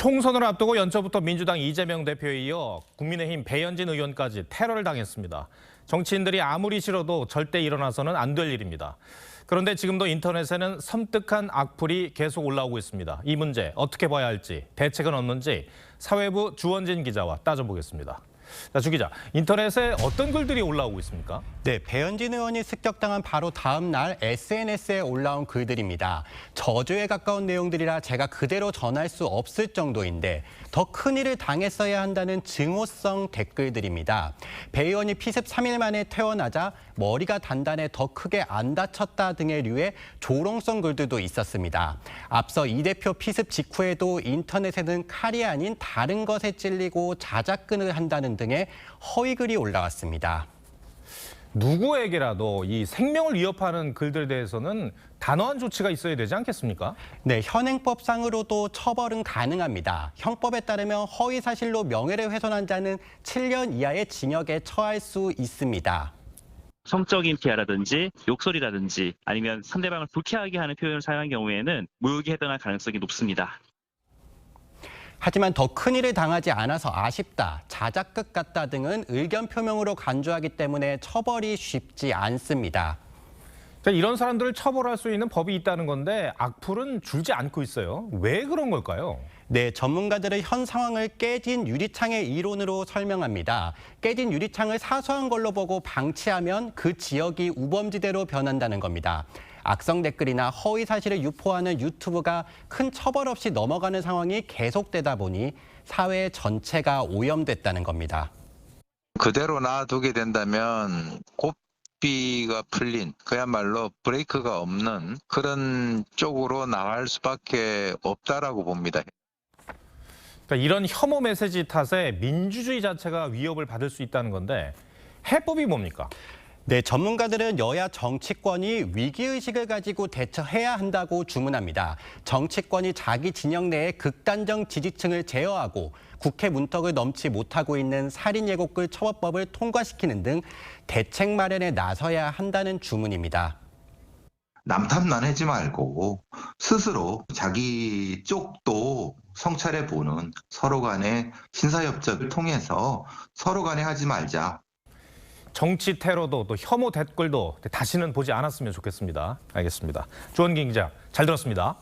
총선을 앞두고 연초부터 민주당 이재명 대표에 이어 국민의힘 배현진 의원까지 테러를 당했습니다. 정치인들이 아무리 싫어도 절대 일어나서는 안 될 일입니다. 그런데 지금도 인터넷에는 섬뜩한 악플이 계속 올라오고 있습니다. 이 문제 어떻게 봐야 할지, 대책은 없는지 사회부 주원진 기자와 따져보겠습니다. 자, 주 기자, 인터넷에 어떤 글들이 올라오고 있습니까? 네, 배현진 의원이 습격당한 바로 다음 날 SNS에 올라온 글들입니다. 저주에 가까운 내용들이라 제가 그대로 전할 수 없을 정도인데 더 큰 일을 당했어야 한다는 증오성 댓글들입니다. 배 의원이 피습 3일 만에 퇴원하자 머리가 단단해 더 크게 안 다쳤다 등의 류의 조롱성 글들도 있었습니다. 앞서 이 대표 피습 직후에도 인터넷에는 칼이 아닌 다른 것에 찔리고 자작근을 한다는 등의 허위글이 올라왔습니다. 누구에게라도 이 생명을 위협하는 글들에 대해서는 단호한 조치가 있어야 되지 않겠습니까? 네, 현행법상으로도 처벌은 가능합니다. 형법에 따르면 허위 사실로 명예를 훼손한 자는 7년 이하의 징역에 처할 수 있습니다. 성적인 피해라든지 욕설이라든지 아니면 상대방을 불쾌하게 하는 표현을 사용한 경우에는 무효에 해당할 가능성이 높습니다. 하지만 더 큰 일을 당하지 않아서 아쉽다, 자작극 같다 등은 의견 표명으로 간주하기 때문에 처벌이 쉽지 않습니다. 이런 사람들을 처벌할 수 있는 법이 있다는 건데 악플은 줄지 않고 있어요. 왜 그런 걸까요? 네, 전문가들은 현 상황을 깨진 유리창의 이론으로 설명합니다. 깨진 유리창을 사소한 걸로 보고 방치하면 그 지역이 우범지대로 변한다는 겁니다. 악성 댓글이나 허위 사실을 유포하는 유튜브가 큰 처벌 없이 넘어가는 상황이 계속되다 보니 사회 전체가 오염됐다는 겁니다. 그대로 놔두게 된다면 고삐가 풀린 그야말로 브레이크가 없는 그런 쪽으로 나갈 수밖에 없다라고 봅니다. 그러니까 이런 혐오 메시지 탓에 민주주의 자체가 위협을 받을 수 있다는 건데 해법이 뭡니까? 네, 전문가들은 여야 정치권이 위기의식을 가지고 대처해야 한다고 주문합니다. 정치권이 자기 진영 내에 극단적 지지층을 제어하고 국회 문턱을 넘지 못하고 있는 살인 예고글 처벌법을 통과시키는 등 대책 마련에 나서야 한다는 주문입니다. 남 탓만 하지 말고 스스로 자기 쪽도 성찰해 보는 서로 간의 신사협정을 통해서 서로 간에 하지 말자. 정치 테러도 또 혐오 댓글도 다시는 보지 않았으면 좋겠습니다. 알겠습니다. 주원긴 기자, 잘 들었습니다.